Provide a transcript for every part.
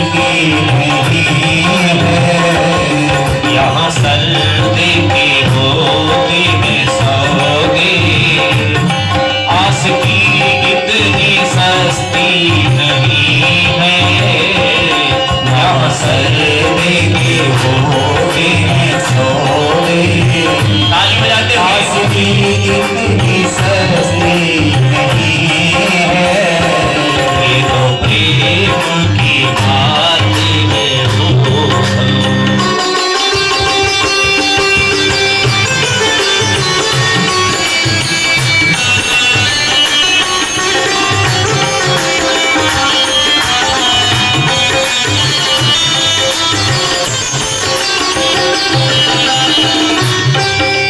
की नहीं है। यहाँ सर्दे के होते हैं सौदे, आस की इतनी सस्ती नहीं है। यहाँ सर्दे के होते हैं सौदे, ताली बजाते हैं। आस की इतनी सस्ती नहीं है। ये तो प्रेम की बात है वो।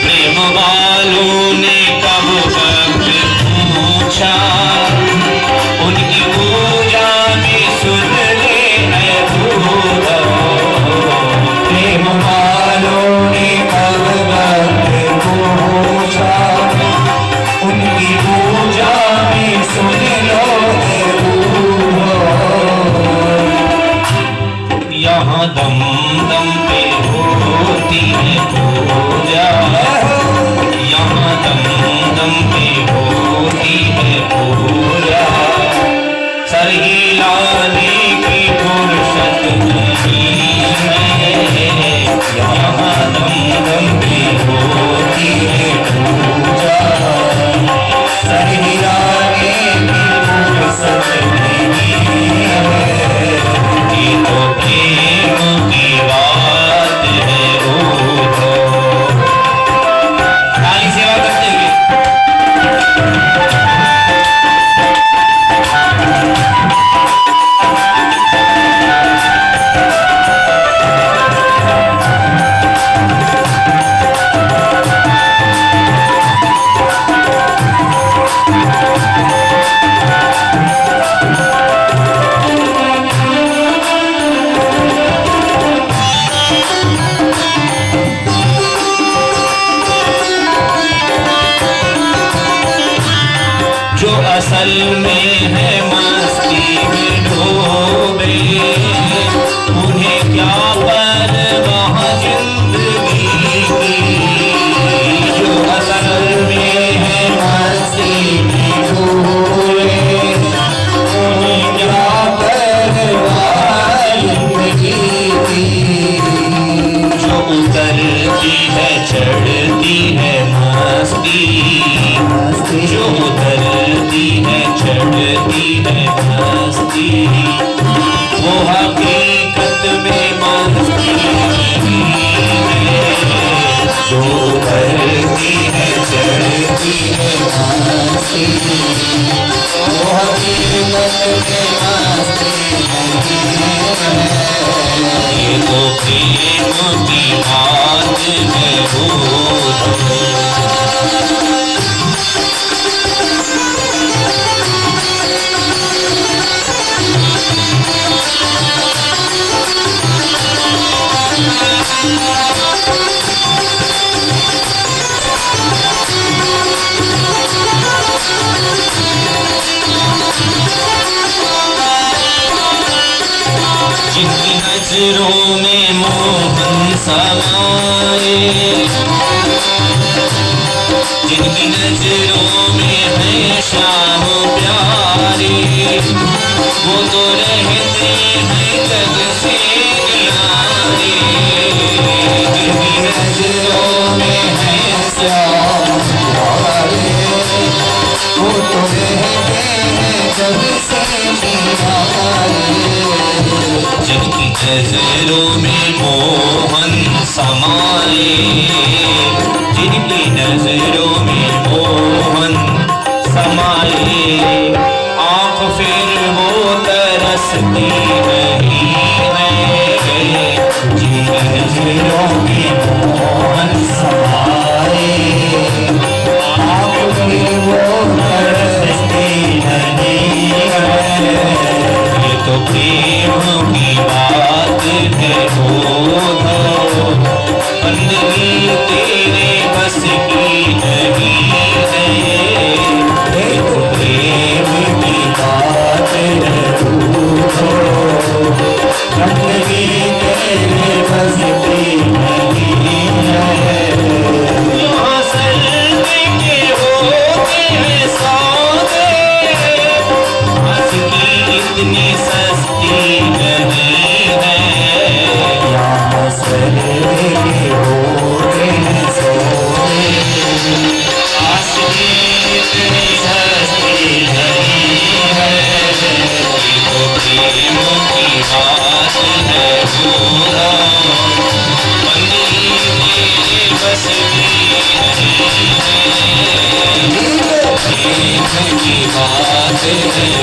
प्रेम वालों ने कब वक्त पूछा, उनकी पूजा में सुन ले है भूल। प्रेम वालों ने कब वक्त पूछा, उनकी पूजा में सुन लो है भूल। यहाँ दम दम पे होती है पूजा, यहाँ दम दम पे होती है पूजा। सर हिलाने की फुर्सत नहीं है। यहाँ दम दम पे होती है पूजा, सर हिलाने की फुर्सत नहीं है। ये तो प्रेम की बात है वो। ताली सेवा करते हुए जो असल में है मस्ती में डूबे, उन्हें क्या परवाह जिंदगी की। जो असल में है मस्ती में डूबे, उन्हें क्या परवाह जिंदगी की। जो उतरती है चढ़ती है मस्ती, जो उतरती है चढ़ती है मस्ती, वो हकीकत में मस्ती है। जो उतरती है चढ़ती है मस्ती, वो हकीकत में मस्ती है। ये तो प्रेम की बात है वो। जिनकी नजरों में मोहन समाए, जिनकी नजरों में है शाम प्यारे, वो तो रहते हैं जग से किनारे। जिनकी नजरों में है शाम प्यारे, वो तो रहते हैं जग से किनारे। जिनकी नजरों में मोहन समाए, जिनकी नजरों में मोहन समाए, आँख फिर वो तरसती नहीं है। जिनकी नजरों में मोहन समाए, आँख फिर वो तरसती नहीं है। ये तो प्रेम की बात है वो। बंदगी तेरे बस की नहीं है। ये तो प्रेम की बात है वो। की बात है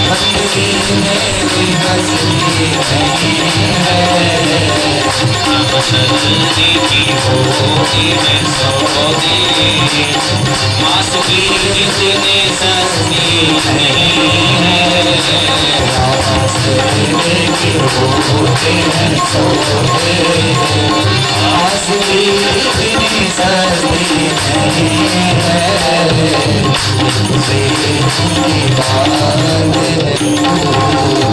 बंदगी मेरी बस की नहीं है नजदीकी होती है सौदे आसुकी जितने सस्ती नहीं है नजदीकी होती है सौदे आसुकी जितने सस्ती नहीं है तुझसे की बात है